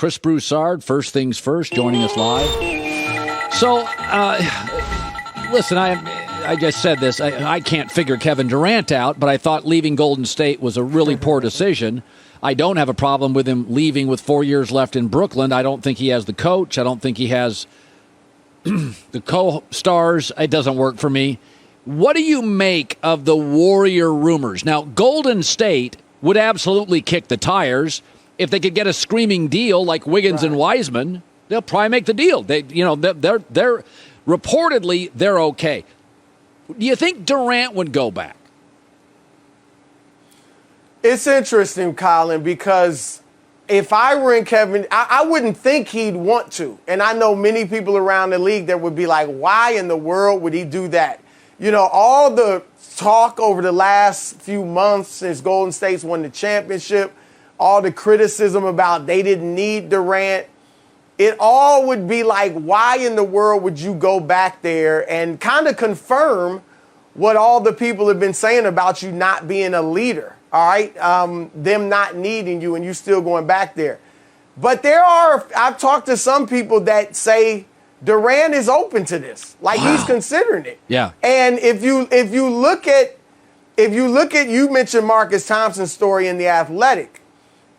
Chris Broussard, First Things First, joining us live. So, listen, I just said this. I can't figure Kevin Durant out, but I thought leaving Golden State was a really poor decision. I don't have a problem with him leaving with 4 years left in Brooklyn. I don't think he has the coach. I don't think he has the co-stars. It doesn't work for me. What do you make of the Warrior rumors? Now, Golden State would absolutely kick the tires if they could get a screaming deal like Wiggins and Wiseman. They'll probably make the deal. They're reportedly they're okay. Do you think Durant would go back? It's interesting, Colin, because if I were in Kevin, I wouldn't think he'd want to. And I know many people around the league that would be like, why in the world would he do that? You know, all the talk over the last few months since Golden State's won the championship, all the criticism about they didn't need Durant, it all would be like, why in the world would you go back there and kind of confirm what all the people have been saying about you not being a leader, all right? Them not needing you and you still going back there. But I've talked to some people that say Durant is open to this, like he's considering it. Yeah. And if you look at, you mentioned Marcus Thompson's story in The Athletic,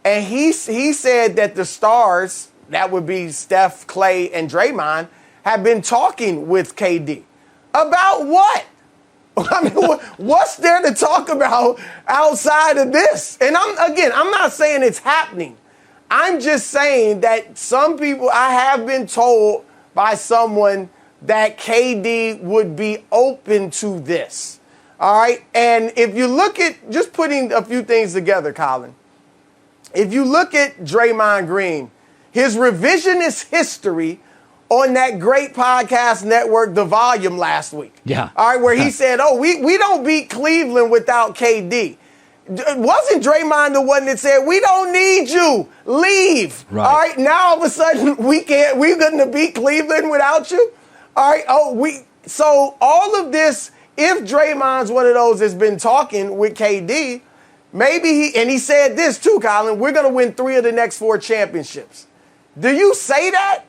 and he said that the stars, that would be Steph, Klay, and Draymond, have been talking with KD. About what? I mean, what's there to talk about outside of this? And I'm not saying it's happening. I'm just saying that some people, I have been told by someone that KD would be open to this. All right? And if you look at, just putting a few things together, Colin, if you look at Draymond Green, his revisionist history on that great podcast network, The Volume, last week. Yeah. All right, where he said, we don't beat Cleveland without KD. Wasn't Draymond the one that said, we don't need you, leave? Right. All right, now all of a sudden we're going to beat Cleveland without you? All right, so all of this, if Draymond's one of those that's been talking with KD, maybe he said this too, Colin, we're going to win 3 of the next 4 championships. Do you say that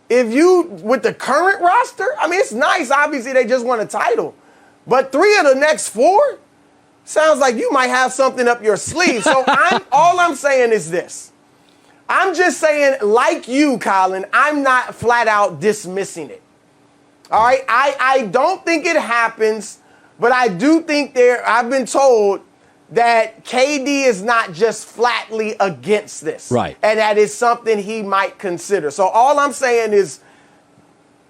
with the current roster? I mean, it's nice. Obviously, they just won a title. But 3 of the next 4? Sounds like you might have something up your sleeve. So all I'm saying is this. I'm just saying, like you, Colin, I'm not flat out dismissing it. All right? I don't think it happens, but I do think I've been told that KD is not just flatly against this. Right. And that is something he might consider. So all I'm saying is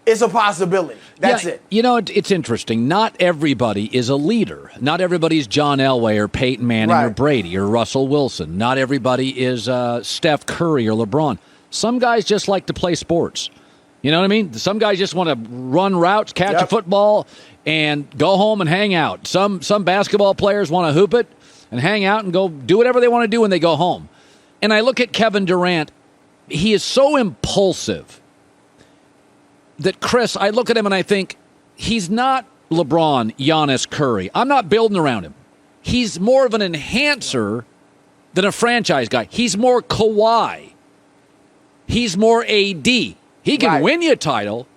it's a possibility. That's it. You know, it's interesting. Not everybody is a leader. Not everybody's John Elway or Peyton Manning or Brady or Russell Wilson. Not everybody is Steph Curry or LeBron. Some guys just like to play sports. You know what I mean? Some guys just want to run routes, catch a football, and go home and hang out. Some basketball players want to hoop it and hang out and go do whatever they want to do when they go home. And I look at Kevin Durant. He is so impulsive that, Chris, I look at him and I think he's not LeBron, Giannis, Curry. I'm not building around him. He's more of an enhancer than a franchise guy. He's more Kawhi. He's more AD. He can win you a title,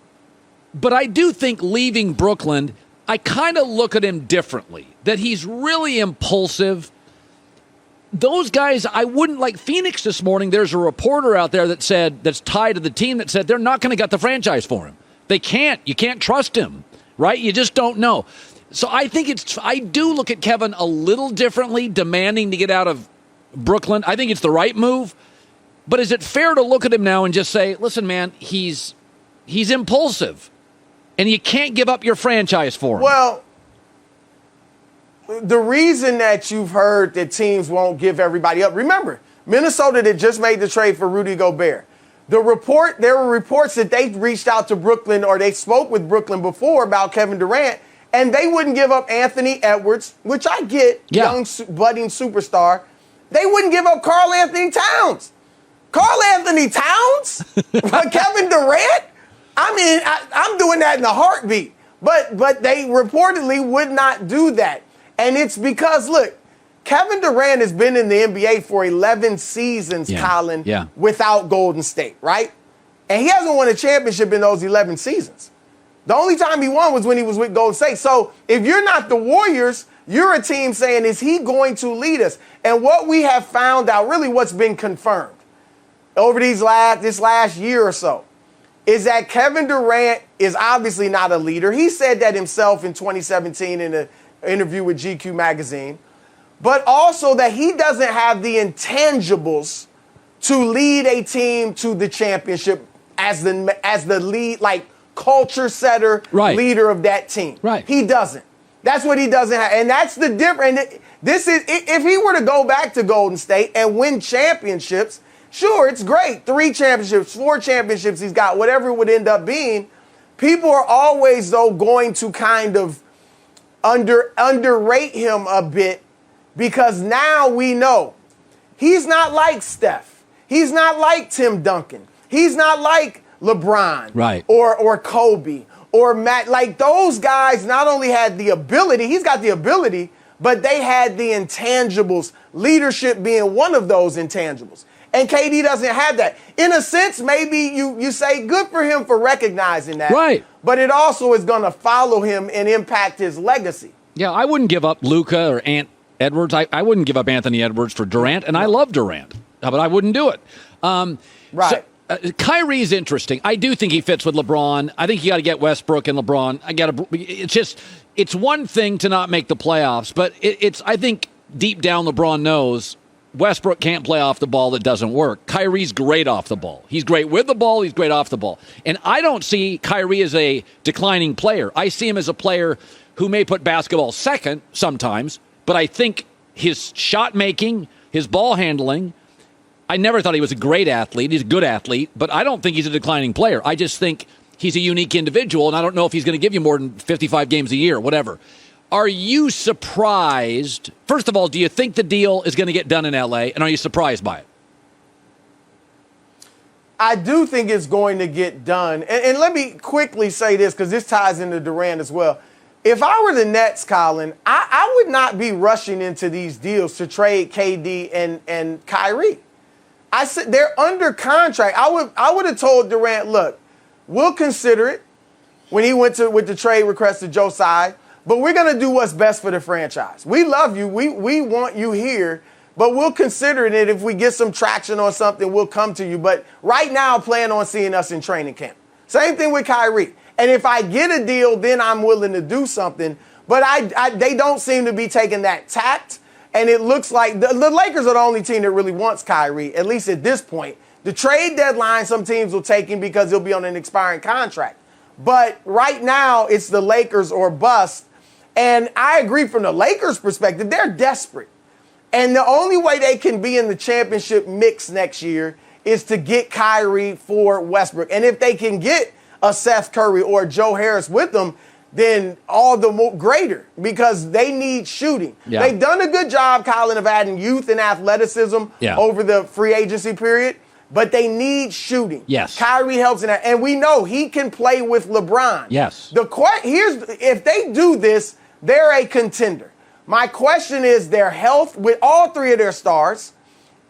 but I do think leaving Brooklyn, I kind of look at him differently, that he's really impulsive. Those guys, I wouldn't like Phoenix this morning. There's a reporter out there that said, that's tied to the team, that said they're not going to get the franchise for him. They can't. You can't trust him, right? You just don't know. So I think I do look at Kevin a little differently, demanding to get out of Brooklyn. I think it's the right move. But is it fair to look at him now and just say, listen, man, he's impulsive, and you can't give up your franchise for him? Well, the reason that you've heard that teams won't give everybody up, remember, Minnesota that just made the trade for Rudy Gobert. There were reports that they reached out to Brooklyn, or they spoke with Brooklyn before about Kevin Durant, and they wouldn't give up Anthony Edwards, which I get, young budding superstar. They wouldn't give up Karl Anthony Towns. Karl Anthony Towns? Kevin Durant? I mean, I'm doing that in a heartbeat. But they reportedly would not do that. And it's because, look, Kevin Durant has been in the NBA for 11 seasons, Colin, without Golden State, right? And he hasn't won a championship in those 11 seasons. The only time he won was when he was with Golden State. So if you're not the Warriors, you're a team saying, is he going to lead us? And what we have found out, really what's been confirmed over this last year or so, is that Kevin Durant is obviously not a leader. He said that himself in 2017 in an interview with GQ magazine. But also that he doesn't have the intangibles to lead a team to the championship as the lead, like culture setter, leader of that team. Right. He doesn't. That's what he doesn't have. And that's the difference. This is, if he were to go back to Golden State and win championships, sure, it's great. 3 championships, 4 championships he's got, whatever it would end up being. People are always, though, going to kind of underrate him a bit, because now we know he's not like Steph. He's not like Tim Duncan. He's not like LeBron or Kobe or Matt. Like, those guys not only had the ability, he's got the ability, but they had the intangibles, leadership being one of those intangibles. And KD doesn't have that. In a sense, maybe you say good for him for recognizing that. Right. But it also is going to follow him and impact his legacy. Yeah, I wouldn't give up Luka or Edwards. I wouldn't give up Anthony Edwards for Durant, and I love Durant, but I wouldn't do it. Right. So, Kyrie's interesting. I do think he fits with LeBron. I think you got to get Westbrook and LeBron. It's one thing to not make the playoffs, but I think deep down LeBron knows Westbrook can't play off the ball that doesn't work. Kyrie's great off the ball. He's great with the ball. He's great off the ball. And I don't see Kyrie as a declining player. I see him as a player who may put basketball second sometimes, but I think his shot making, his ball handling, I never thought he was a great athlete. He's a good athlete, but I don't think he's a declining player. I just think he's a unique individual, and I don't know if he's going to give you more than 55 games a year, whatever. Are you surprised? First of all, do you think the deal is going to get done in L.A., and are you surprised by it? I do think it's going to get done. And let me quickly say this, because this ties into Durant as well. If I were the Nets, Colin, I would not be rushing into these deals to trade KD and Kyrie. I said they're under contract. I would have told Durant, look, we'll consider it when he went with the trade request to Joe Tsai, but we're going to do what's best for the franchise. We love you. We want you here, but we'll consider it. If we get some traction on something, we'll come to you. But right now, plan on seeing us in training camp. Same thing with Kyrie. And if I get a deal, then I'm willing to do something. But they don't seem to be taking that tact. And it looks like the Lakers are the only team that really wants Kyrie, at least at this point. The trade deadline, some teams will take him because he'll be on an expiring contract. But right now, it's the Lakers or bust. And I agree from the Lakers' perspective, they're desperate. And the only way they can be in the championship mix next year is to get Kyrie for Westbrook. And if they can get a Steph Curry or Joe Harris with them, then all the more greater, because they need shooting. Yeah. They've done a good job, Colin, of adding youth and athleticism over the free agency period, but they need shooting. Yes. Kyrie helps in that. And we know he can play with LeBron. Yes. If they do this, they're a contender. My question is their health with all 3 of their stars,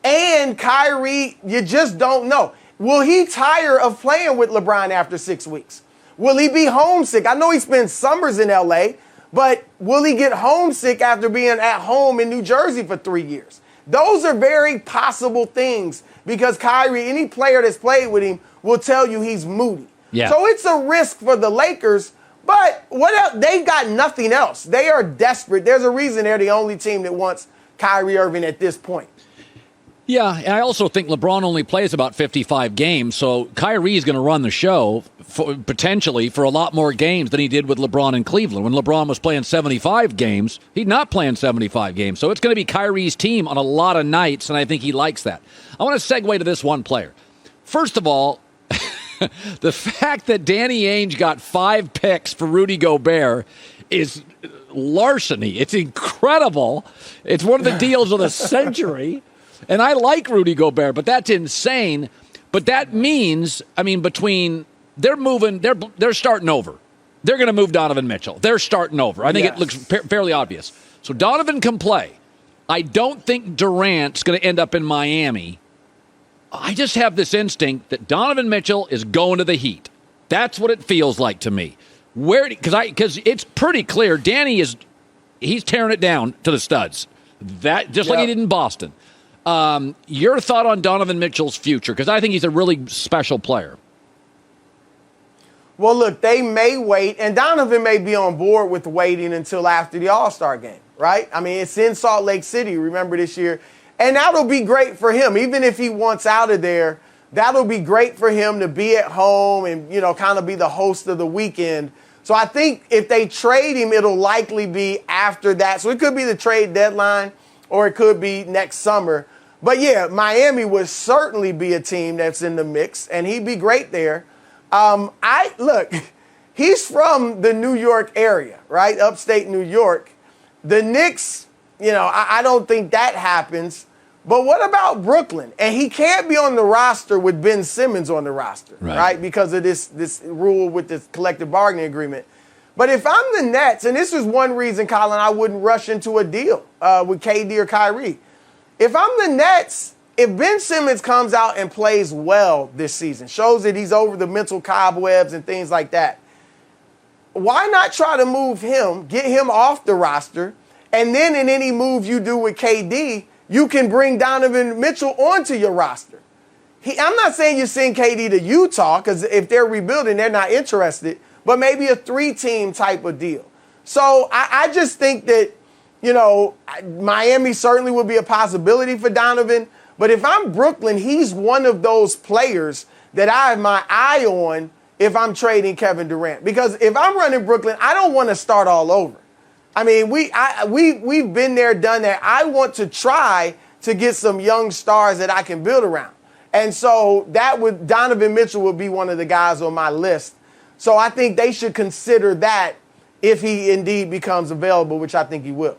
and Kyrie, you just don't know. Will he tire of playing with LeBron after 6 weeks? Will he be homesick? I know he spends summers in L.A., but will he get homesick after being at home in New Jersey for 3 years? Those are very possible things, because Kyrie, any player that's played with him, will tell you he's moody. Yeah. So it's a risk for the Lakers, but what else? They've got nothing else. They are desperate. There's a reason they're the only team that wants Kyrie Irving at this point. Yeah, and I also think LeBron only plays about 55 games, so Kyrie is going to run the show potentially for a lot more games than he did with LeBron in Cleveland. When LeBron was playing 75 games, he's not playing 75 games. So it's going to be Kyrie's team on a lot of nights, and I think he likes that. I want to segue to this one player. First of all, the fact that Danny Ainge got 5 picks for Rudy Gobert is larceny. It's incredible. It's one of the deals of the century. And I like Rudy Gobert, but that's insane. But that means, they're starting over. They're going to move Donovan Mitchell. They're starting over. I think it looks fairly obvious. So Donovan can play. I don't think Durant's going to end up in Miami. I just have this instinct that Donovan Mitchell is going to the Heat. That's what it feels like to me. Because it's pretty clear he's tearing it down to the studs. Like he did in Boston. Your thought on Donovan Mitchell's future? Because I think he's a really special player. Well, look, they may wait, and Donovan may be on board with waiting until after the All-Star game, right? I mean, it's in Salt Lake City, remember, this year. And that'll be great for him. Even if he wants out of there, that'll be great for him to be at home and, kind of be the host of the weekend. So I think if they trade him, it'll likely be after that. So it could be the trade deadline or it could be next summer. But, yeah, Miami would certainly be a team that's in the mix, and he'd be great there. Look, he's from the New York area, right? Upstate New York. The Knicks, I don't think that happens. But what about Brooklyn? And he can't be on the roster with Ben Simmons on the roster, right? Because of this rule with this collective bargaining agreement. But if I'm the Nets, and this is one reason, Colin, I wouldn't rush into a deal with KD or Kyrie. If I'm the Nets, if Ben Simmons comes out and plays well this season, shows that he's over the mental cobwebs and things like that, why not try to move him, get him off the roster, and then in any move you do with KD, you can bring Donovan Mitchell onto your roster. I'm not saying you send KD to Utah, because if they're rebuilding, they're not interested, but maybe a 3-team type of deal. So I just think that, Miami certainly would be a possibility for Donovan. But if I'm Brooklyn, he's one of those players that I have my eye on if I'm trading Kevin Durant. Because if I'm running Brooklyn, I don't want to start all over. I mean, we've been there, done that. I want to try to get some young stars that I can build around. And so Donovan Mitchell would be one of the guys on my list. So I think they should consider that if he indeed becomes available, which I think he will.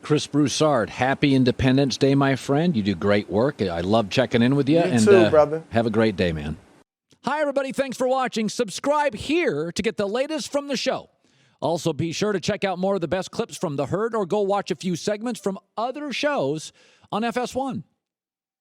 Chris Broussard, happy Independence Day, my friend. You do great work. I love checking in with you. You too, brother. Have a great day, man. Hi, everybody. Thanks for watching. Subscribe here to get the latest from the show. Also, be sure to check out more of the best clips from The Herd or go watch a few segments from other shows on FS1.